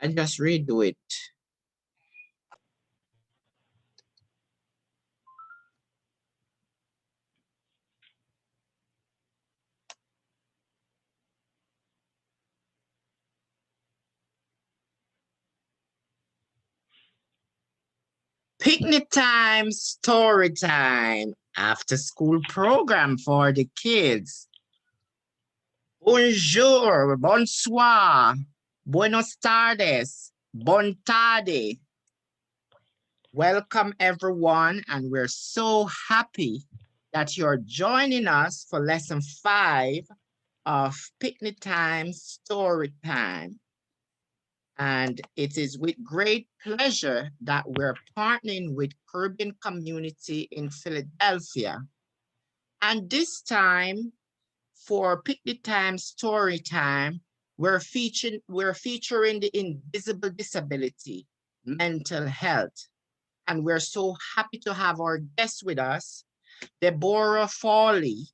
I just redo it. Picnic time, story time, after school program for the kids. Bonjour, bonsoir, buenos tardes, bon tarde. Welcome everyone, and we're so happy that you're joining us for lesson 5 of Picnic Time, Story Time. And it is with great pleasure that we're partnering with Caribbean Community in Philadelphia. And this time, for Picnic Time, Story Time, we're featuring the invisible disability, mental health. And we're so happy to have our guest with us, Deborah Foley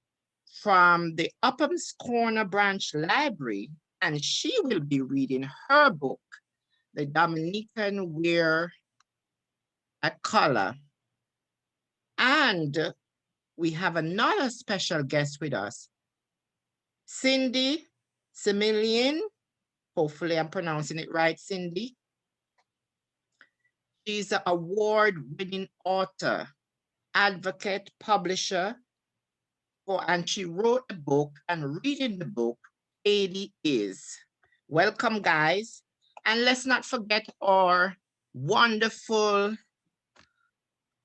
from the Uphams Corner Branch Library, and she will be reading her book, The Dominican Wear a Color. And we have another special guest with us, Cindy Similien. Hopefully I'm pronouncing it right, Cindy. She's an award-winning author, advocate, publisher, and she wrote a book and reading the book, Haiti Is. Welcome, guys. And let's not forget our wonderful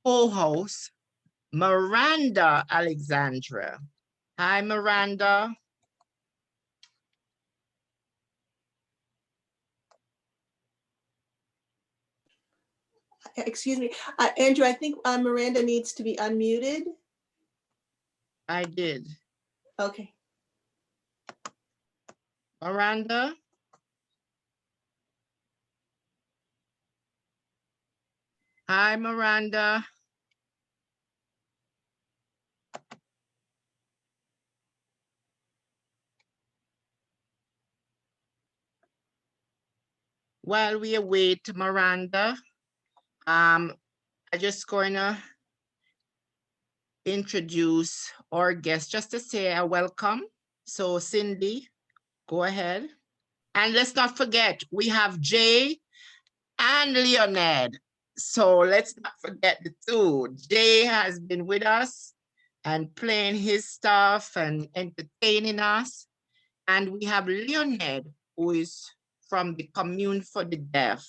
co-host, Miranda Alexander. Hi, Miranda. Excuse me, Andrew, I think Miranda needs to be unmuted. I did. Okay. Miranda? Hi, Miranda. While we await Miranda, I'm just going to introduce our guest just to say a welcome. So Cindy, go ahead. And let's not forget, we have Jay and Leonid. So let's not forget the two. Jay has been with us and playing his stuff and entertaining us. And we have Leonid, who is from the Commune for the Deaf,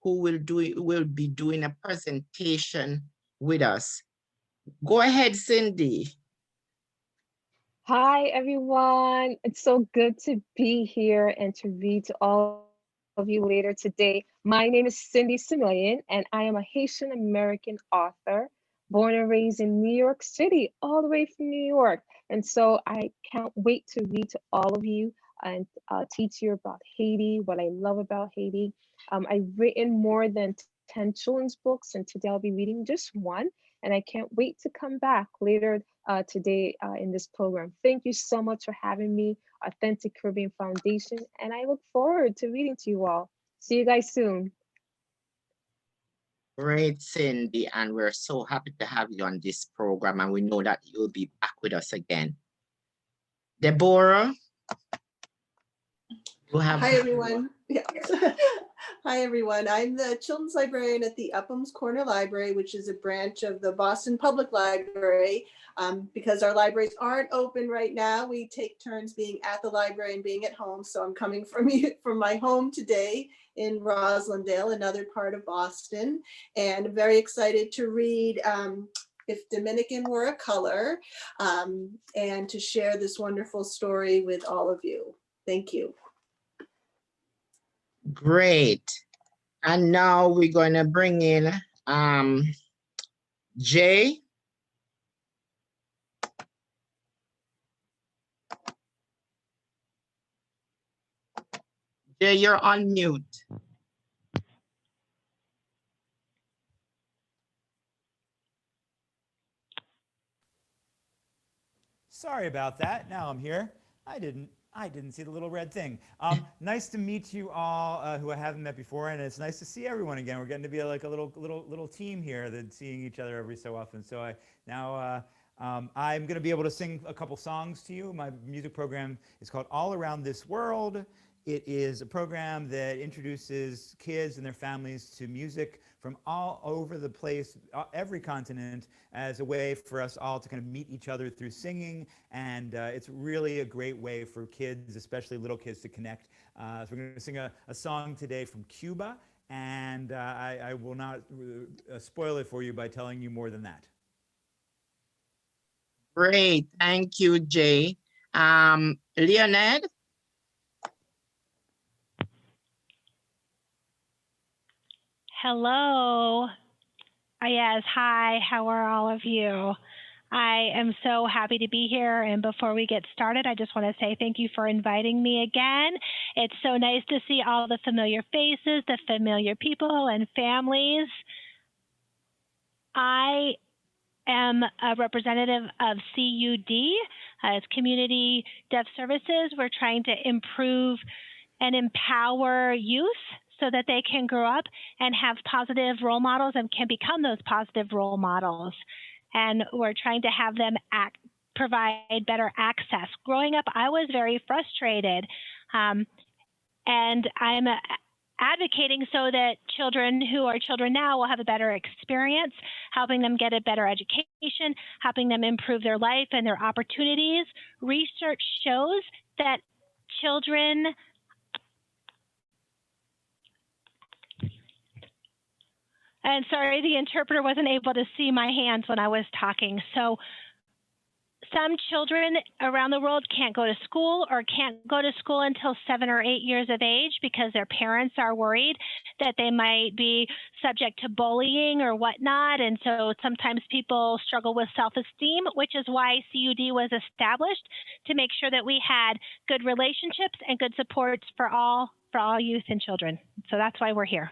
who will be doing a presentation with us. Go ahead, Cindy. Hi, everyone. It's so good to be here and to read to all of you later today. My name is Cindy Similien, and I am a Haitian American author, born and raised in New York City, all the way from New York. And so I can't wait to read to all of you and teach you about Haiti, what I love about Haiti. I've written more than 10 children's books, and today I'll be reading just one. And I can't wait to come back later today in this program. Thank you so much for having me, Authentic Caribbean Foundation, and I look forward to reading to you all. See you guys soon. Great, Cindy, and we're so happy to have you on this program, and we know that you'll be back with us again. Deborah? Hi, everyone. Yeah. Hi, everyone. I'm the children's librarian at the Uphams Corner Library, which is a branch of the Boston Public Library. Because our libraries aren't open right now, we take turns being at the library and being at home. So I'm coming from my home today in Roslindale, another part of Boston, and very excited to read If Dominican Were a Color, and to share this wonderful story with all of you. Thank you. Great. And now we're going to bring in Jay. Jay, you're on mute. Sorry about that. Now I'm here. I I didn't see the little red thing. Nice to meet you all who I haven't met before, and it's nice to see everyone again. We're getting to be like a little team here, that's seeing each other every so often. So I'm going to be able to sing a couple songs to you. My music program is called All Around This World. It is a program that introduces kids and their families to music from all over the place, every continent, as a way for us all to kind of meet each other through singing. And it's really a great way for kids, especially little kids, to connect. So we're going to sing a song today from Cuba, and I will not spoil it for you by telling you more than that. Great, thank you, Jay. Leonid? Hello. Yes, hi, how are all of you? I am so happy to be here. And before we get started, I just want to say thank you for inviting me again. It's so nice to see all the familiar faces, the familiar people and families. I am a representative of CUD, as Community Deaf Services. We're trying to improve and empower youth so that they can grow up and have positive role models and can become those positive role models. And we're trying to have them provide better access. Growing up, I was very frustrated, and I'm advocating so that children who are children now will have a better experience, helping them get a better education, helping them improve their life and their opportunities. Research shows that children And sorry, the interpreter wasn't able to see my hands when I was talking. So some children around the world can't go to school or can't go to school until 7 or 8 years of age because their parents are worried that they might be subject to bullying or whatnot. And so sometimes people struggle with self-esteem, which is why CUD was established, to make sure that we had good relationships and good supports for all youth and children. So that's why we're here.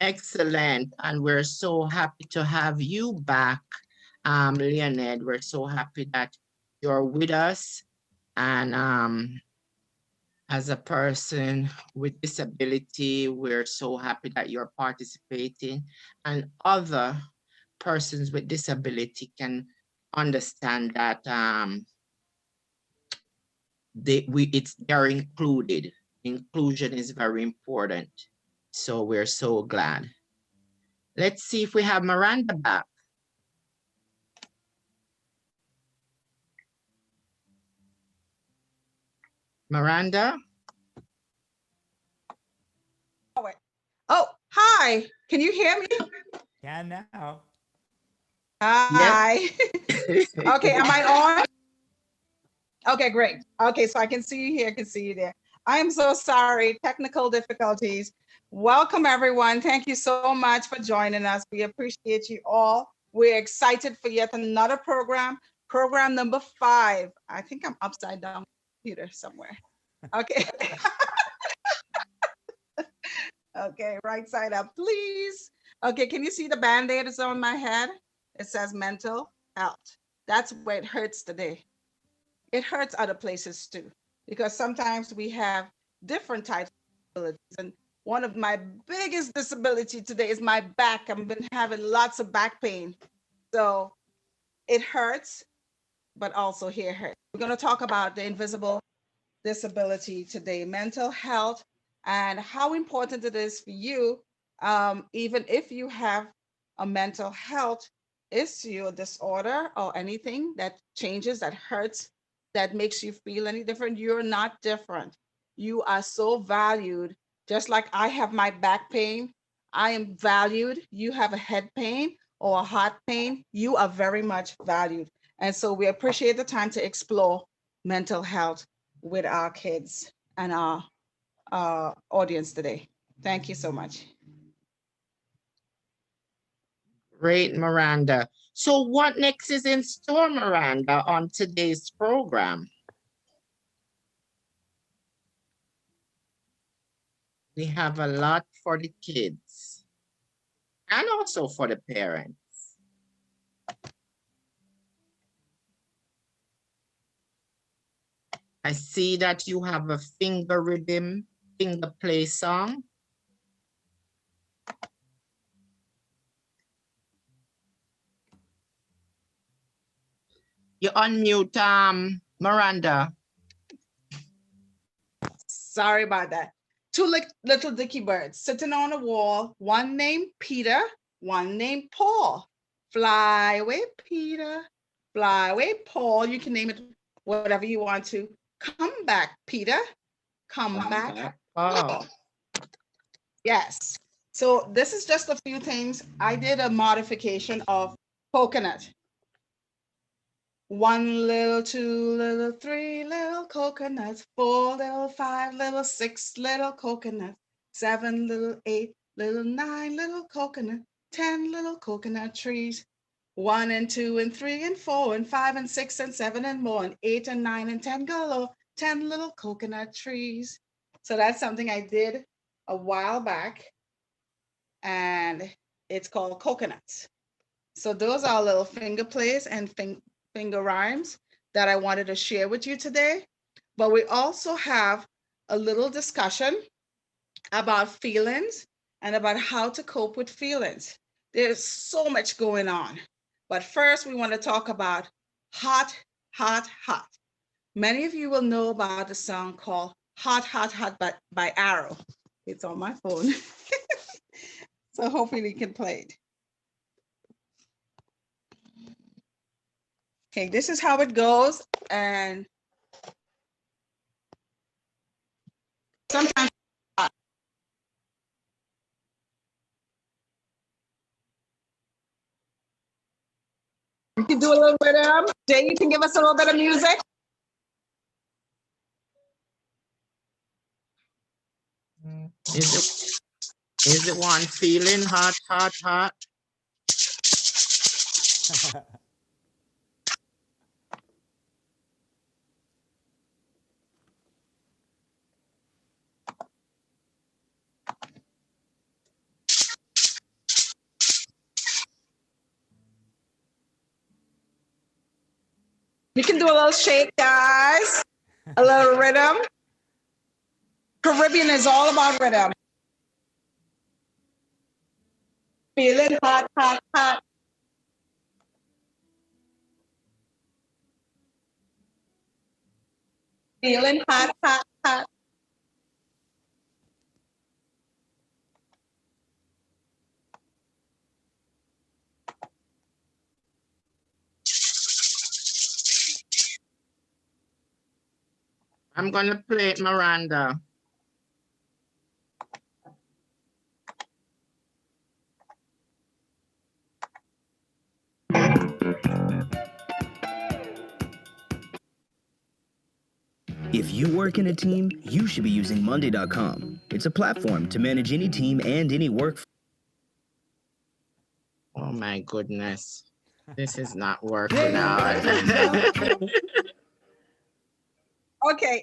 Excellent. And we're so happy to have you back, Leonid. We're so happy that you're with us. And as a person with disability, we're so happy that you're participating. And other persons with disability can understand that they're included. Inclusion is very important. So we're so glad. Let's see if we have Miranda back. Miranda? Oh, hi. Can you hear me? Can now. Hi. Yep. Okay, am I on? Okay, great. Okay, so I can see you here, I can see you there. I am so sorry, technical difficulties. Welcome, everyone. Thank you so much for joining us. We appreciate you all. We're excited for yet another program number 5. I think I'm upside down computer somewhere. Okay. Okay, right side up, please. Okay, can you see the Band-Aid that's on my head? It says mental health. That's where it hurts today. It hurts other places too, because sometimes we have different types of disabilities. And one of my biggest disability today is my back. I've been having lots of back pain. So it hurts, but also here hurts. We're gonna talk about the invisible disability today, mental health, and how important it is for you, even if you have a mental health issue, a disorder, or anything that changes, that hurts, that makes you feel any different. You're not different. You are so valued. Just like I have my back pain, I am valued. You have a head pain or a heart pain, you are very much valued. And so we appreciate the time to explore mental health with our kids and our audience today. Thank you so much. Great, Miranda. So what next is in store, Miranda, on today's program? We have a lot for the kids and also for the parents. I see that you have a finger rhythm, finger play song. You unmute, Miranda. Sorry about that. Two little dicky birds sitting on a wall, one named Peter, one named Paul. Fly away, Peter. Fly away, Paul. You can name it whatever you want to. Come back, Peter. Come back, Paul. Yes. So this is just a few things. I did a modification of coconut. 1 little, 2 little, 3 little coconuts, 4 little, 5 little, 6 little coconuts, 7 little, 8 little, 9 little coconut, 10 little coconut trees, 1 and 2 and 3 and 4 and 5 and 6 and 7 and more, and 8 and 9 and 10 galore, 10 little coconut trees. So that's something I did a while back, and it's called coconuts. So those are little finger plays and finger rhymes that I wanted to share with you today. But we also have a little discussion about feelings and about how to cope with feelings. There's so much going on. But first, we want to talk about Hot, Hot, Hot. Many of you will know about the song called Hot, Hot, Hot by Arrow. It's on my phone. So hopefully we can play it. Okay, this is how it goes, and sometimes you can do a little bit of, Jay, you can give us a little bit of music. Is it one feeling hot, hot, hot? You can do a little shake, guys. A little rhythm. Caribbean is all about rhythm. Feeling hot, hot, hot. Feeling hot, hot, hot. I'm gonna play it, Miranda. If you work in a team, you should be using Monday.com. It's a platform to manage any team and any work. Oh my goodness. This is not working out. Okay,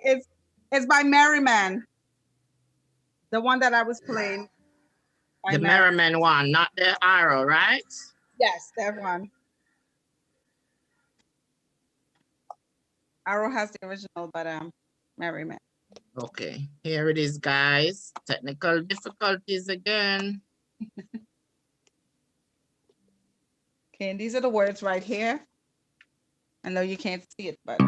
it's by Merriman. The one that I was playing. The Merriman one, not the Arrow, right? Yes, that one. Arrow has the original, but Merriman. Okay, here it is, guys. Technical difficulties again. Okay, and these are the words right here. I know you can't see it, but.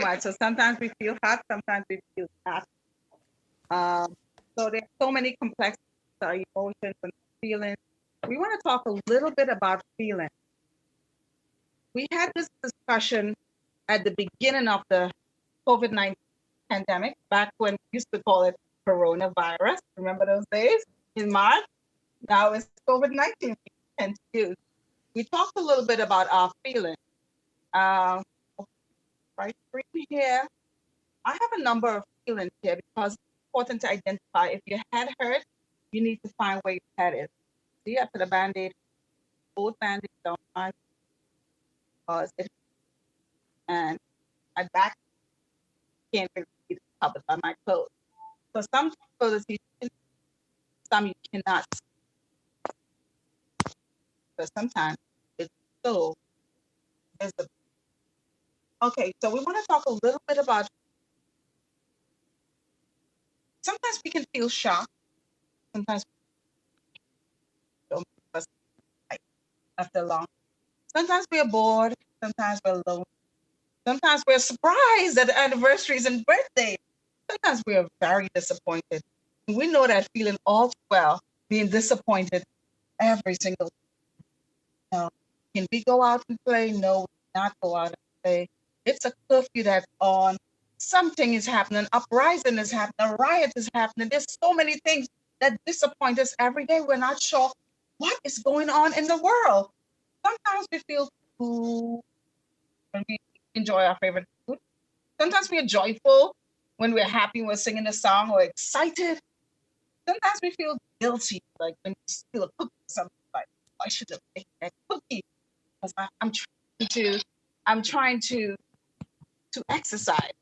much. So sometimes we feel hot, sometimes we feel hot. So there's so many complexities, our emotions and feelings. We want to talk a little bit about feelings. We had this discussion at the beginning of the COVID-19 pandemic, back when we used to call it coronavirus. Remember those days in March? Now it's COVID-19 and we talked a little bit about our feelings. Right here, I have a number of feelings here because it's important to identify. If your head hurts, you need to find where your head is. See, I put a band-aid, both band-aids on my because it, and my back can't really be covered by my clothes. So some clothes you can, some you cannot. But sometimes it's so visible. Okay, so we want to talk a little bit about. Sometimes we can feel shocked. Sometimes we don't like after long. Sometimes we're bored. Sometimes we're alone. Sometimes we're surprised at anniversaries and birthdays. Sometimes we are very disappointed. We know that feeling all too well, being disappointed every single day. No. Can we go out and play? No, we cannot go out and play. It's a curfew that's on. Something is happening. Uprising is happening. A riot is happening. There's so many things that disappoint us every day. We're not sure what is going on in the world. Sometimes we feel cool when we enjoy our favorite food. Sometimes we are joyful when we're happy, we're singing a song or excited. Sometimes we feel guilty, like when you steal a cookie or something, like, I should have taken that cookie because I'm trying to exercise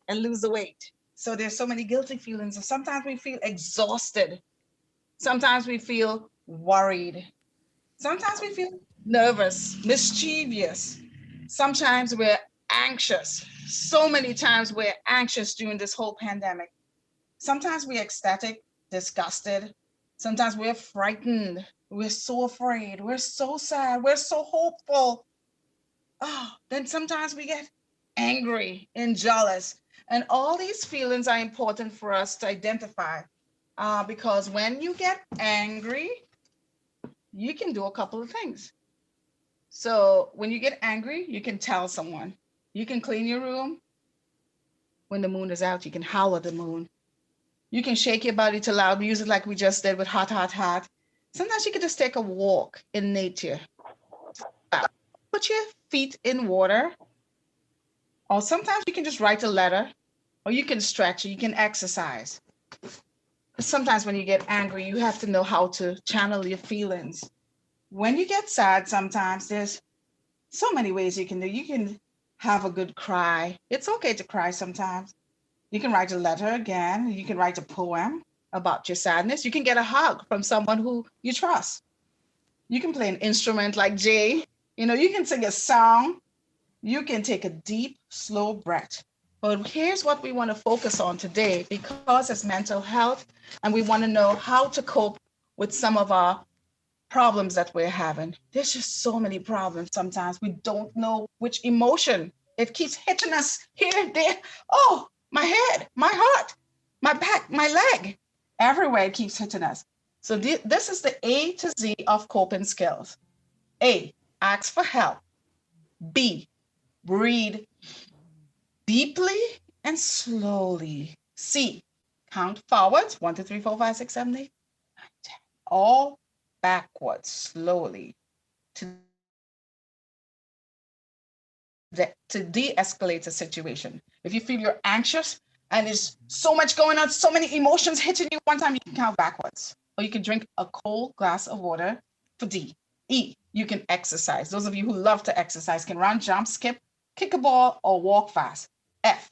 and lose the weight. So there's so many guilty feelings. And sometimes we feel exhausted. Sometimes we feel worried. Sometimes we feel nervous, mischievous. Sometimes we're anxious. So many times we're anxious during this whole pandemic. Sometimes we're ecstatic, disgusted. Sometimes we're frightened. We're so afraid. We're so sad. We're so hopeful. Oh, then sometimes we get angry and jealous. And all these feelings are important for us to identify because when you get angry, you can do a couple of things. So when you get angry, you can tell someone. You can clean your room. When the moon is out, you can howl at the moon. You can shake your body to loud music like we just did with Hot, Hot, Hot. Sometimes you can just take a walk in nature. Put your feet in water. Or sometimes you can just write a letter. Or you can stretch, or you can exercise. Sometimes when you get angry, you have to know how to channel your feelings. When you get sad, sometimes there's so many ways you can do. You can have a good cry. It's okay to cry sometimes. You can write a letter again. You can write a poem about your sadness. You can get a hug from someone who you trust. You can play an instrument like Jay. You know, you can sing a song. You can take a deep, slow breath. But here's what we want to focus on today because it's mental health and we want to know how to cope with some of our problems that we're having. There's just so many problems sometimes. We don't know which emotion. It keeps hitting us here, there. Oh, my head, my heart, my back, my leg. Everywhere it keeps hitting us. So this is the A to Z of coping skills. A, ask for help. B, breathe deeply and slowly. C, count forwards. 1, 2, 3, 4, 5, 6, 7, 8, 9, 10. All backwards slowly to de-escalate the situation. If you feel you're anxious and there's so much going on, so many emotions hitting you one time, you can count backwards. Or you can drink a cold glass of water for D. E, you can exercise. Those of you who love to exercise can run, jump, skip, kick a ball, or walk fast. F,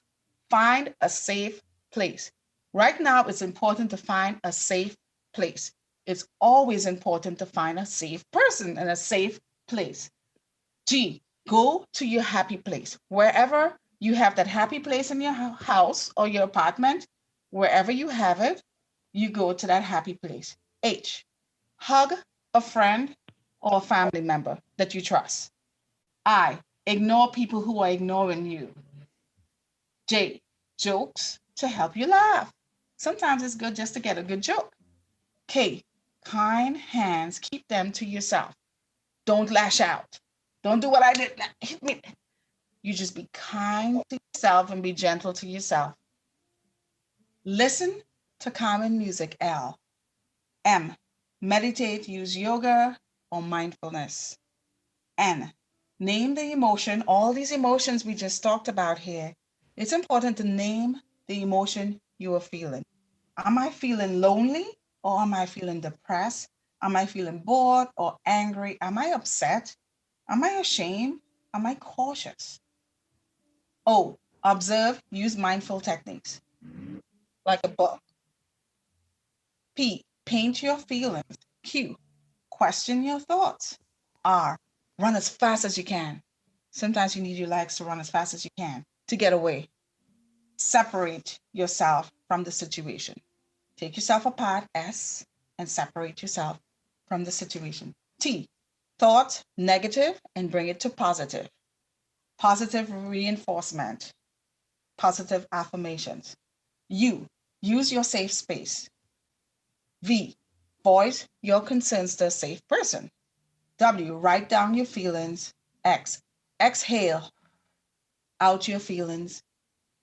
find a safe place. Right now, it's important to find a safe place. It's always important to find a safe person and a safe place. G, go to your happy place. Wherever you have that happy place in your house or your apartment, wherever you have it, you go to that happy place. H, hug a friend or a family member that you trust. I, ignore people who are ignoring you. J, jokes to help you laugh. Sometimes it's good just to get a good joke. K, kind hands, keep them to yourself. Don't lash out. Don't do what I did. Hit me. You just be kind to yourself and be gentle to yourself. Listen to calming music, L. M, meditate, use yoga or mindfulness. N, name the emotion, all these emotions we just talked about here. It's important to name the emotion you are feeling. Am I feeling lonely or am I feeling depressed? Am I feeling bored or angry? Am I upset? Am I ashamed? Am I cautious? O, observe, use mindful techniques like a book. P, paint your feelings. Q, question your thoughts. R, run as fast as you can. Sometimes you need your legs to run as fast as you can to get away. Separate yourself from the situation. Take yourself apart, S, and separate yourself from the situation. T, thought negative and bring it to positive. Positive reinforcement, positive affirmations. U, use your safe space. V, voice your concerns to a safe person. W, write down your feelings. X, exhale out your feelings.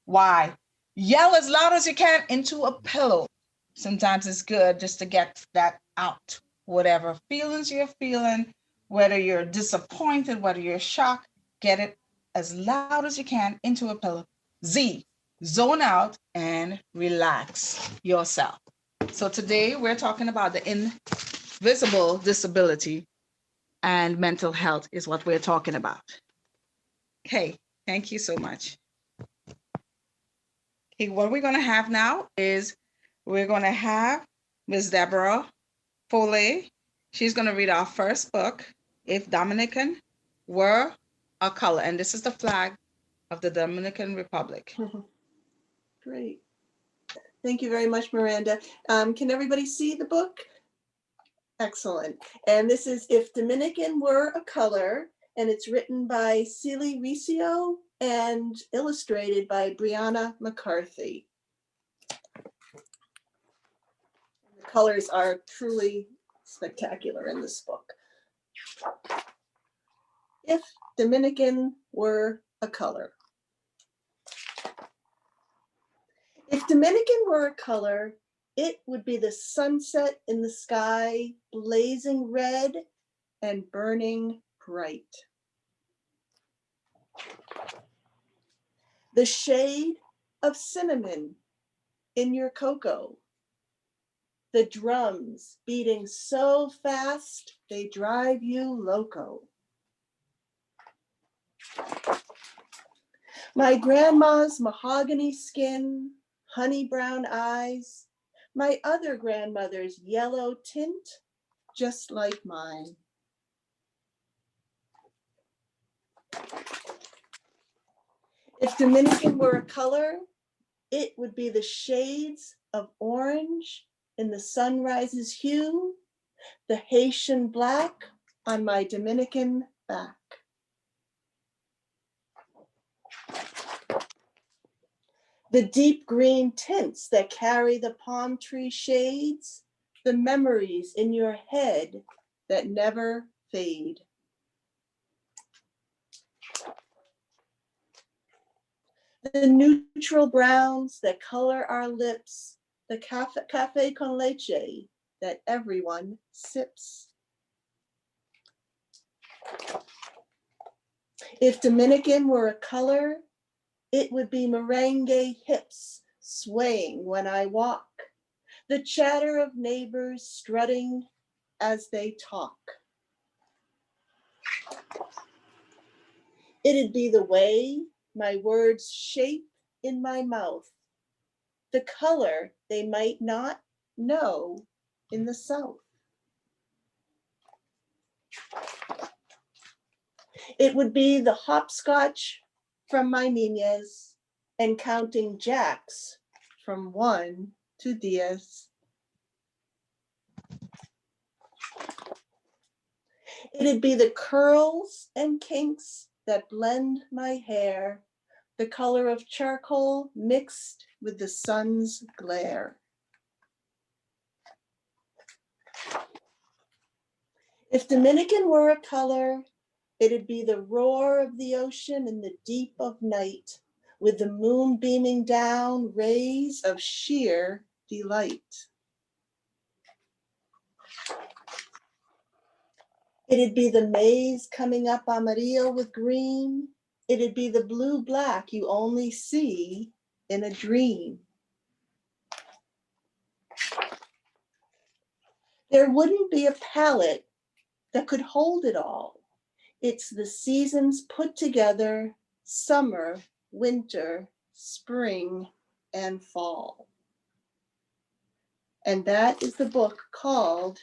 Y, yell as loud as you can into a pillow. Sometimes it's good just to get that out. Whatever feelings you're feeling, whether you're disappointed, whether you're shocked, get it as loud as you can into a pillow. Z, zone out and relax yourself. So today we're talking about the invisible disability and mental health is what we're talking about. Okay, thank you so much. Okay, what we're going to have now is we're going to have Ms. Deborah Foley. She's going to read our first book, If Dominican Were a Color. And this is the flag of the Dominican Republic. Great. Thank you very much, Miranda. Can everybody see the book? Excellent. And this is If Dominican Were a Color, and it's written by Celie Riccio and illustrated by Brianna McCarthy. The colors are truly spectacular in this book. If Dominican Were a Color. If Dominican were a color, it would be the sunset in the sky, blazing red and burning bright. The shade of cinnamon in your cocoa. The drums beating so fast, they drive you loco. My grandma's mahogany skin, honey brown eyes, my other grandmother's yellow tint, just like mine. If Dominican were a color, it would be the shades of orange in the sunrise's hue, the Haitian black on my Dominican back. The deep green tints that carry the palm tree shades, the memories in your head that never fade. The neutral browns that color our lips, the cafe con leche that everyone sips. If Dominican were a color, it would be merengue hips swaying when I walk, the chatter of neighbors strutting as they talk. It'd be the way my words shape in my mouth, the color they might not know in the South. It would be the hopscotch from my niñez and counting jacks from 1 to 10. It'd be the curls and kinks that blend my hair, the color of charcoal mixed with the sun's glare. If Dominican were a color, it'd be the roar of the ocean in the deep of night, with the moon beaming down rays of sheer delight. It'd be the maize coming up amarillo with green. It'd be the blue-black you only see in a dream. There wouldn't be a palette that could hold it all. It's the seasons put together, summer, winter, spring, and fall. And that is the book called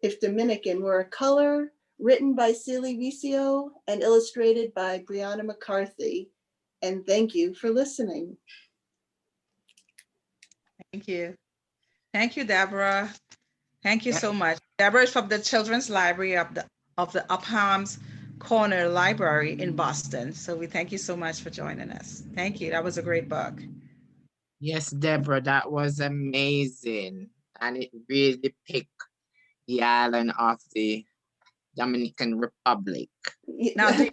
If Dominican Were a Color, written by Celie Vicio and illustrated by Brianna McCarthy. And thank you for listening. Thank you. Thank you, Deborah. Thank you so much. Deborah is from the Children's Library of the Uphams Corner Library in Boston. So we thank you so much for joining us. Thank you. That was a great book. Yes, Deborah, that was amazing. And it really depicts the island of the Dominican Republic. Now, do you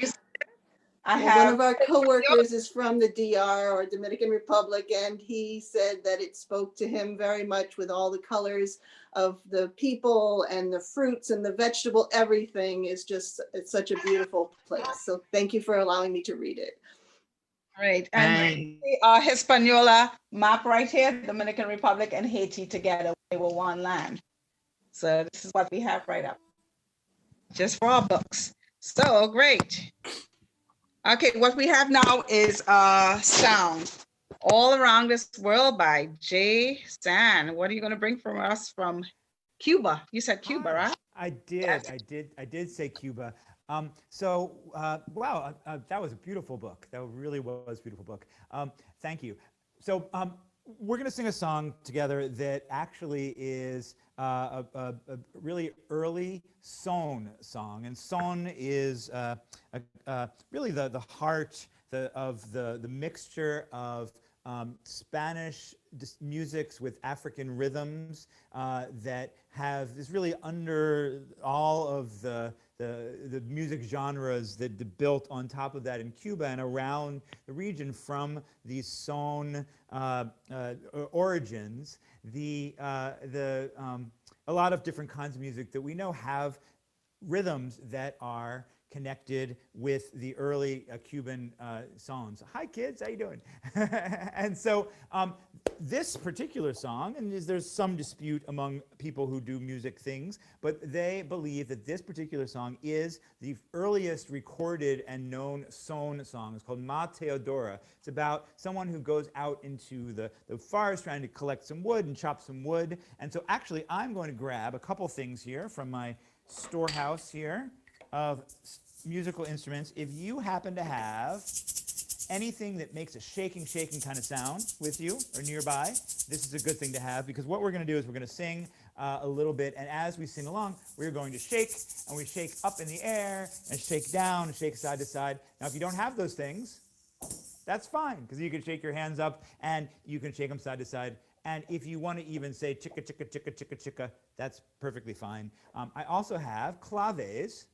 one of our coworkers is from the DR or Dominican Republic, and he said that it spoke to him very much with all the colors of the people and the fruits and the vegetable. Everything is just, it's such a beautiful place. So thank you for allowing me to read it. Great. And Hispaniola map right here, Dominican Republic and Haiti together, they were one land. So this is what we have right up, just for our books. So great. Okay, what we have now is sound all around this world by Jay San. What are you going to bring from us from Cuba? You said Cuba, right? I did say Cuba. Wow, that was a beautiful book. That really was a beautiful book. Thank you. So we're going to sing a song together that actually is a really early son song. And son is really the heart of the mixture of Spanish musics with African rhythms that is really under all of the music genres that built on top of that in Cuba and around the region from these son origins. A lot of different kinds of music that we know have rhythms that are connected with the early Cuban songs. Hi kids, how you doing? And so this particular song, and there's some dispute among people who do music things, but they believe that this particular song is the earliest recorded and known son song. It's called Ma Teodora. It's about someone who goes out into the forest trying to collect some wood and chop some wood. And so actually I'm going to grab a couple things here from my storehouse here of musical instruments. If you happen to have anything that makes a shaking kind of sound with you or nearby, this is a good thing to have, because what we're going to do is we're going to sing a little bit, and as we sing along, we're going to shake, and we shake up in the air and shake down and shake side to side. Now, if you don't have those things, that's fine, because you can shake your hands up and you can shake them side to side. And if you want to even say chicka, chicka, chicka, chicka, chicka, that's perfectly fine. I also have claves.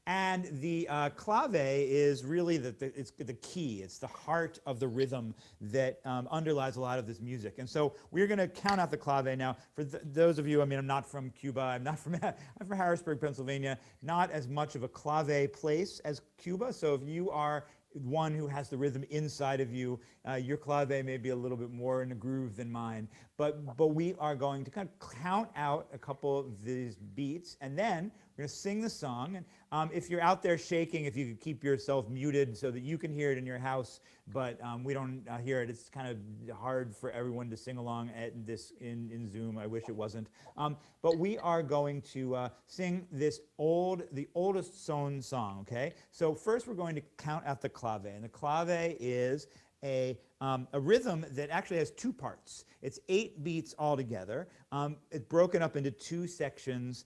And the clave is really it's the key. It's the heart of the rhythm that underlies a lot of this music. And so we're going to count out the clave now. For those of you, I mean, I'm not from Cuba. I'm from Harrisburg, Pennsylvania. Not as much of a clave place as Cuba. So if you are one who has the rhythm inside of you, your clave may be a little bit more in a groove than mine. But we are going to kind of count out a couple of these beats, and then we're going to sing the song. And if you're out there shaking, if you could keep yourself muted so that you can hear it in your house, but we don't hear it. It's kind of hard for everyone to sing along at this in Zoom. I wish it wasn't. But we are going to sing the oldest son song, okay? So first we're going to count out the clave. And the clave is a rhythm that actually has two parts. It's 8 beats altogether. It's broken up into 2 sections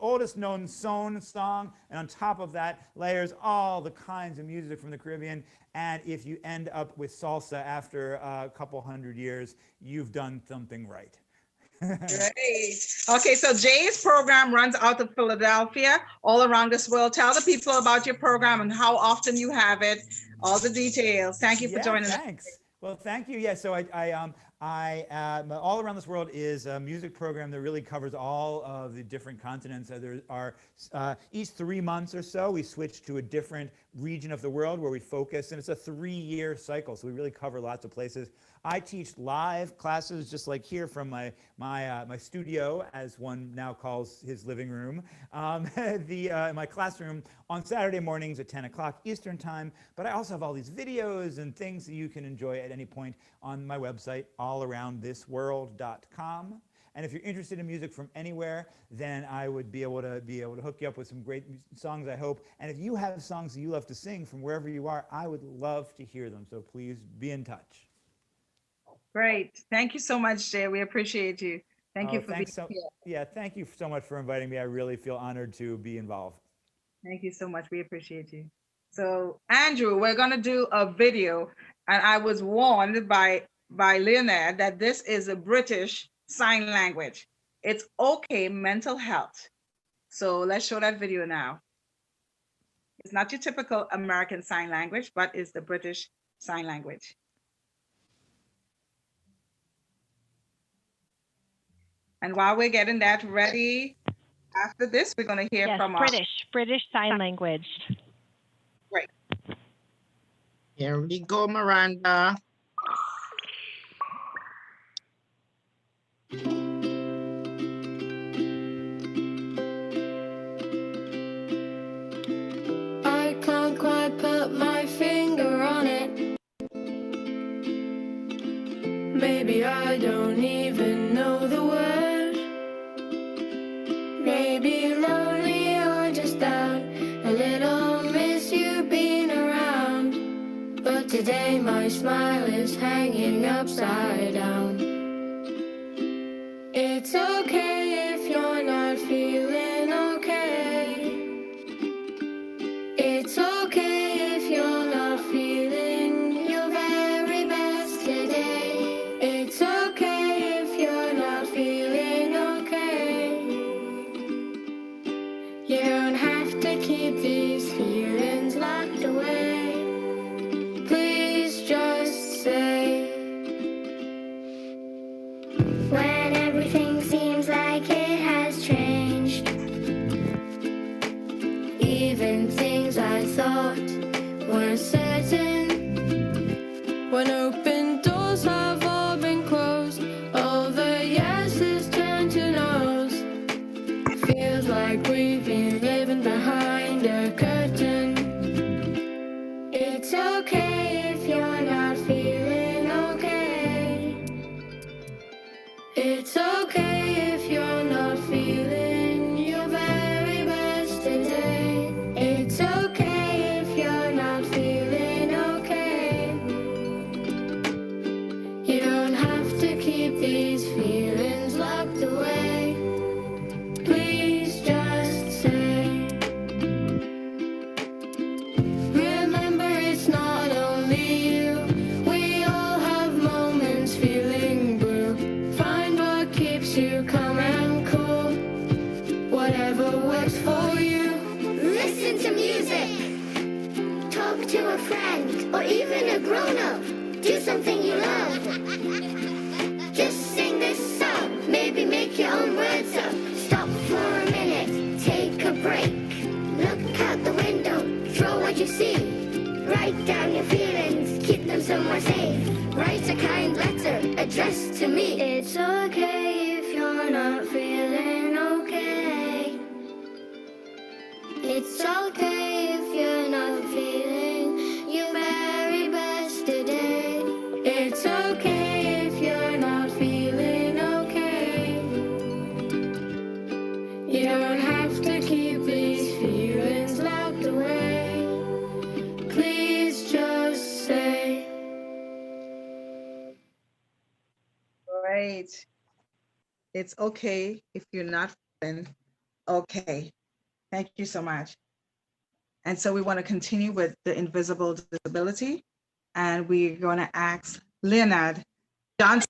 oldest known song, and on top of that layers all the kinds of music from the Caribbean. And if you end up with salsa after a couple hundred years, you've done something right. Great. Okay, so Jay's program runs out of Philadelphia, all around this world. Tell the people about your program and how often you have it, all the details. Thank you for joining us. Thanks. Well, thank you. Yeah, so All Around This World is a music program that really covers all of the different continents. There are each 3 months or so, we switch to a different region of the world where we focus, and it's a 3-year cycle, so we really cover lots of places. I teach live classes just like here from my studio, as one now calls his living room, my classroom on Saturday mornings at 10 o'clock Eastern time. But I also have all these videos and things that you can enjoy at any point on my website, allaroundthisworld.com. And if you're interested in music from anywhere, then I would be able to hook you up with some great songs, I hope. And if you have songs that you love to sing from wherever you are, I would love to hear them. So please be in touch. Great. Thank you so much, Jay. We appreciate you. Thank you for being here. Yeah, thank you so much for inviting me. I really feel honored to be involved. Thank you so much. We appreciate you. So, Andrew, we're going to do a video, and I was warned by Leonid that this is a British sign language. It's okay, mental health. So let's show that video now. It's not your typical American sign language, but it's the British sign language. And while we're getting that ready, after this, we're going to hear from British Sign Language. Great. Here we go, Miranda. I can't quite put my finger on it. Maybe I don't even know the word. Maybe lonely or just down a little, miss you being around. But today my smile is hanging upside down. It's okay if you're not feeling okay. It's okay if you're not feeling your very best today. It's okay if you're not feeling okay. You don't have to keep these feelings locked away. Please just say, when everything seems like it has changed, even things I thought were certain, when open doors have all been closed, all the yeses turn to no's. Feels like we've been living behind a curtain. It's okay if you're not feeling okay. It's okay if you're not feeling your very best today. It's okay if you're not feeling okay. You don't have to keep these feelings locked away. Please just say, remember it's not only you. We all have moments feeling blue. Find what keeps you calm and cool. Whatever works for you. Listen to music. Talk to a friend or even a grown-up. Do something you love. Just sing this song. Maybe make your own words up. Stop for a minute. Take a break. Look out the window. Draw what you see. Write down your feelings. Keep them somewhere safe. Write a kind letter addressed to me. It's okay if you're not feeling okay. It's okay if you're not feeling your very best today. It's okay if you're not feeling okay. You don't have to keep these feelings locked away. Please just say. Great. It's okay if you're not feeling Okay, thank you so much. And so we want to continue with the invisible disability. And we're going to ask Leonid Johnson.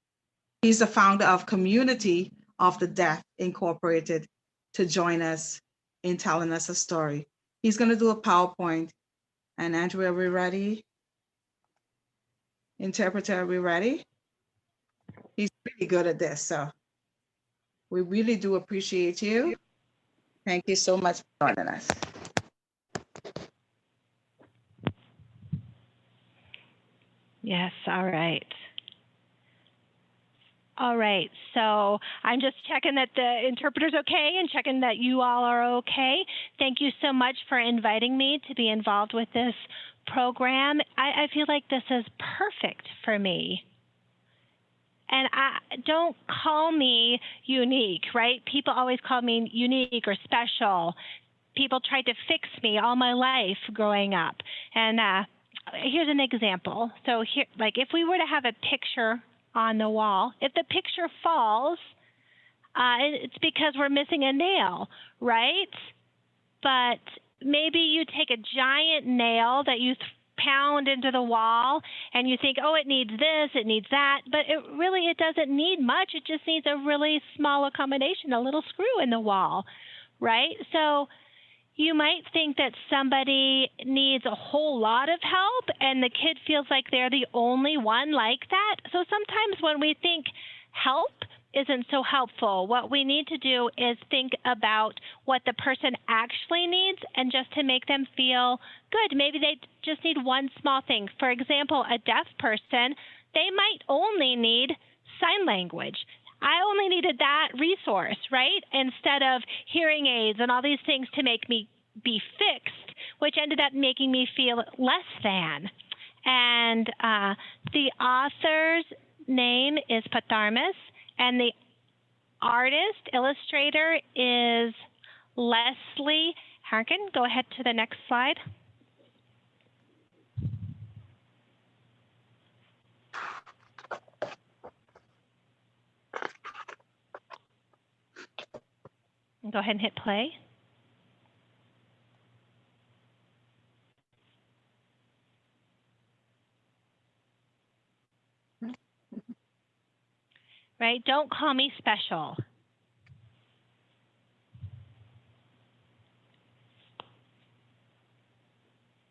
He's the founder of Community of the Deaf Incorporated to join us in telling us a story. He's going to do a PowerPoint. And Andrew, are we ready? Interpreter, are we ready? He's pretty good at this, so we really do appreciate you. Thank you so much for joining us. Yes, all right. All right, so I'm just checking that the interpreter's okay and checking that you all are okay. Thank you so much for inviting me to be involved with this program. I feel like this is perfect for me. And don't call me unique, right? People always call me unique or special. People tried to fix me all my life growing up. And here's an example. So here, like if we were to have a picture on the wall, if the picture falls, it's because we're missing a nail, right? But maybe you take a giant nail that you pound into the wall and you think, oh, it needs this, it needs that, but it doesn't need much. It just needs a really small accommodation, a little screw in the wall, right? So you might think that somebody needs a whole lot of help and the kid feels like they're the only one like that. So sometimes when we think help isn't so helpful, what we need to do is think about what the person actually needs and just to make them feel good. Maybe they just need one small thing. For example, a deaf person, they might only need sign language. I only needed that resource, right? Instead of hearing aids and all these things to make me be fixed, which ended up making me feel less than. And the author's name is Patharmas, and the artist, illustrator is Leslie Harkin. Go ahead to the next slide. Go ahead and hit play. Right? Don't call me special.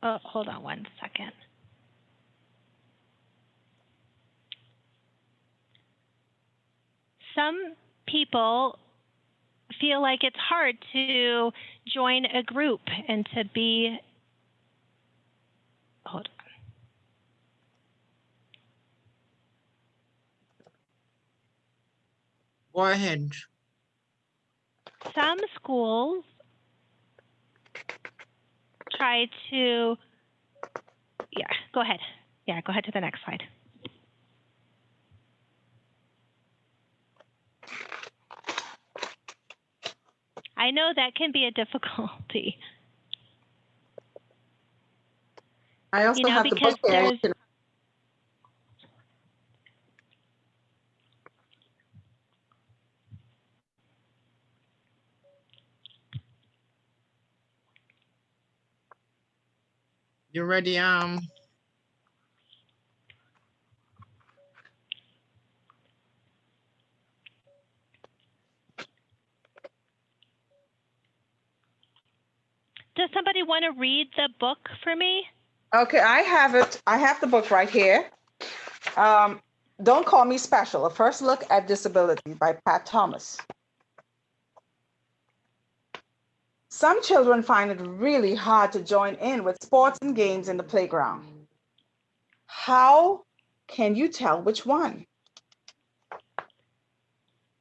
Oh, hold on one second. Some people feel like it's hard to join a group and to be, hold on. Go ahead. Some schools try to, go ahead. Yeah, go ahead to the next slide. I know that can be a difficulty. I also have the book here. You ready? Does somebody want to read the book for me? Okay, I have it. I have the book right here. Don't Call Me Special, A First Look at Disability by Pat Thomas. Some children find it really hard to join in with sports and games in the playground. How can you tell which one?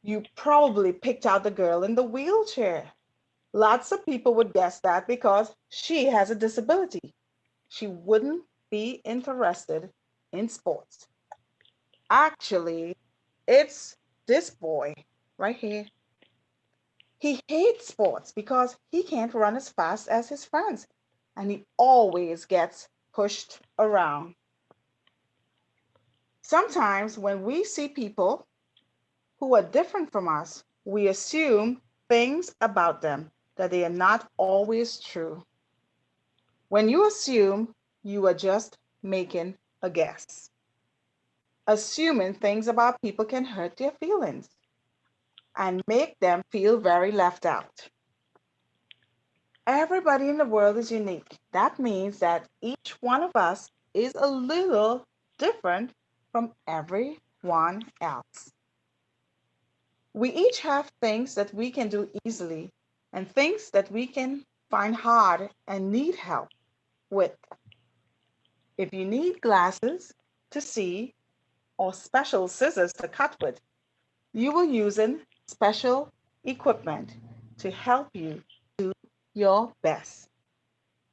You probably picked out the girl in the wheelchair. Lots of people would guess that because she has a disability. She wouldn't be interested in sports. Actually, it's this boy right here. He hates sports because he can't run as fast as his friends, and he always gets pushed around. Sometimes when we see people who are different from us, we assume things about them that they are not always true. When you assume, you are just making a guess. Assuming things about people can hurt their feelings and make them feel very left out. Everybody in the world is unique. That means that each one of us is a little different from everyone else. We each have things that we can do easily and things that we can find hard and need help with. If you need glasses to see or special scissors to cut with, you will using special equipment to help you do your best.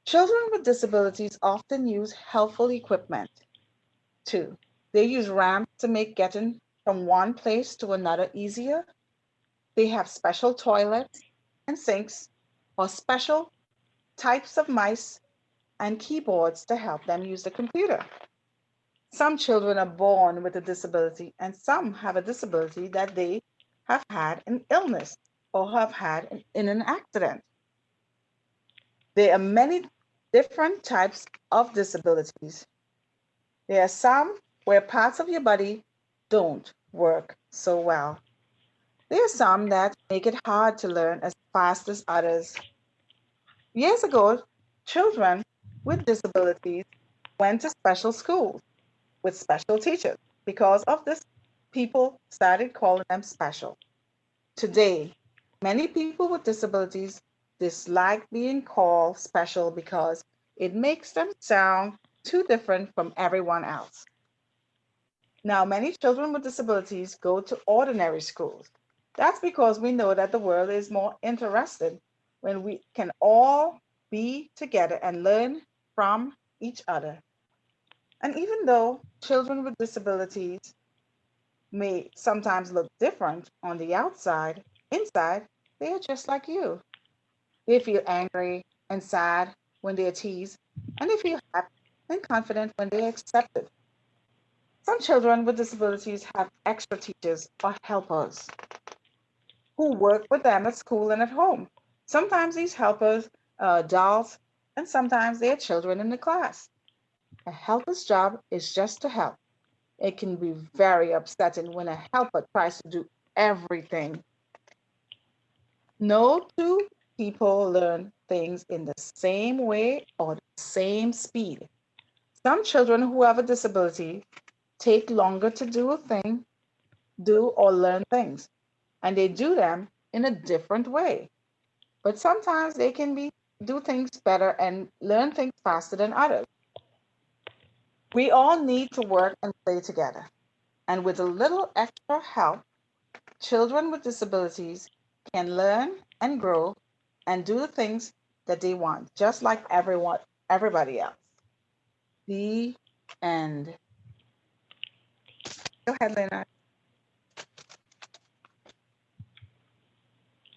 Children with disabilities often use helpful equipment too. They use ramps to make getting from one place to another easier. They have special toilets and sinks or special types of mice and keyboards to help them use the computer. Some children are born with a disability, and some have a disability that they have had an illness or have had in an accident. There are many different types of disabilities. There are some where parts of your body don't work so well. There are some that make it hard to learn as fast as others. Years ago, children with disabilities went to special schools with special teachers. Because of this, people started calling them special. Today, many people with disabilities dislike being called special because it makes them sound too different from everyone else. Now, many children with disabilities go to ordinary schools. That's because we know that the world is more interested when we can all be together and learn from each other. And even though children with disabilities may sometimes look different on the outside, inside, they are just like you. They feel angry and sad when they are teased, and they feel happy and confident when they are accepted. Some children with disabilities have extra teachers or helpers who work with them at school and at home. Sometimes these helpers are adults, and sometimes they are children in the class. A helper's job is just to help. It can be very upsetting when a helper tries to do everything. No two people learn things in the same way or the same speed. Some children who have a disability take longer to do a thing, do or learn things, and they do them in a different way. But sometimes they can do things better and learn things faster than others. We all need to work and play together. And with a little extra help, children with disabilities can learn and grow and do the things that they want, just like everybody else. The end. Go ahead, Leonid.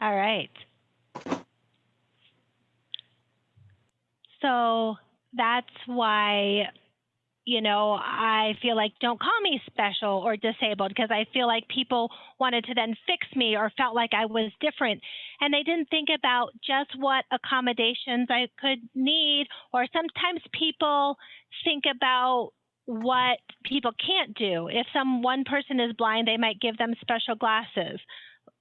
All right. So that's why, I feel like don't call me special or disabled, because I feel like people wanted to then fix me or felt like I was different. And they didn't think about just what accommodations I could need. Or sometimes people think about what people can't do. If one person is blind, they might give them special glasses.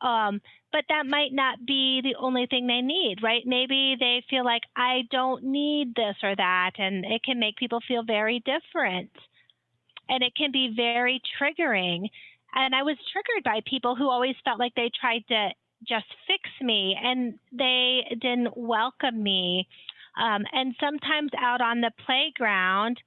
But that might not be the only thing they need, right? Maybe they feel like I don't need this or that, and it can make people feel very different. And it can be very triggering. And I was triggered by people who always felt like they tried to just fix me and they didn't welcome me. And sometimes out on the playground,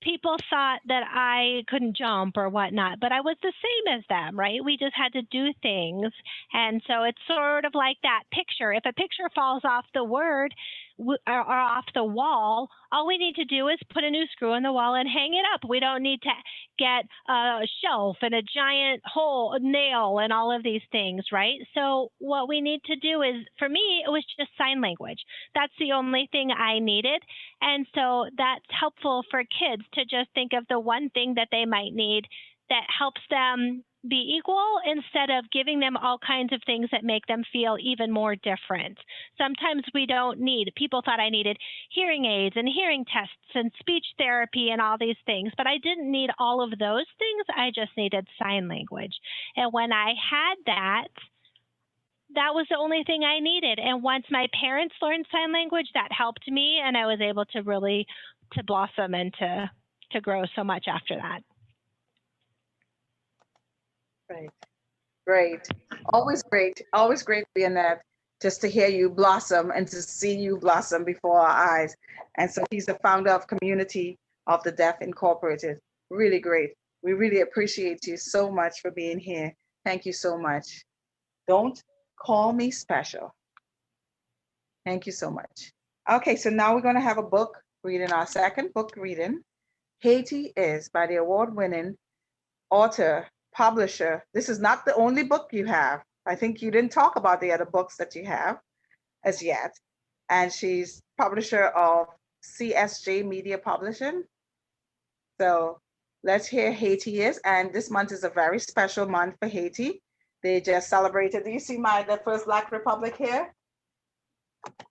people thought that I couldn't jump or whatnot, but I was the same as them, right? We just had to do things. And so it's sort of like that picture. If a picture falls off the word or off the wall, all we need to do is put a new screw in the wall and hang it up. We don't need to get a shelf and a giant hole, nail, and all of these things, right? So what we need to do is, for me, it was just sign language. That's the only thing I needed. And so that's helpful for kids to just think of the one thing that they might need that helps them be equal instead of giving them all kinds of things that make them feel even more different. Sometimes we don't need, people thought I needed hearing aids and hearing tests and speech therapy and all these things, but I didn't need all of those things. I just needed sign language. And when I had that, that was the only thing I needed. And once my parents learned sign language, that helped me, and I was able to really to blossom and to grow so much after that. Great. Great. Always great. Always great, Leonid, just to hear you blossom and to see you blossom before our eyes. And so he's the founder of Community of the Deaf Incorporated. Really great. We really appreciate you so much for being here. Thank you so much. Don't call me special. Thank you so much. Okay, so now we're going to have a book reading, our second book reading, Haiti Is, by the award-winning author, publisher. This is not the only book you have. I think you didn't talk about the other books that you have as yet. And she's publisher of CSJ Media Publishing. So let's hear Haiti Is. And this month is a very special month for Haiti. They just celebrated, do you see the first Black Republic here?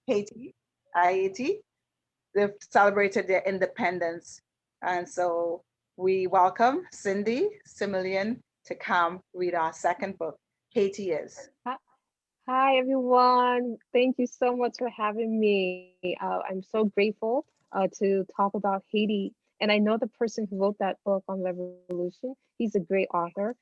Haiti, Haiti. They've celebrated their independence. And so we welcome Cindy Similien to come read our second book, Haiti Is. Hi, everyone. Thank you so much for having me. I'm so grateful to talk about Haiti. And I know the person who wrote that book on revolution. He's a great author.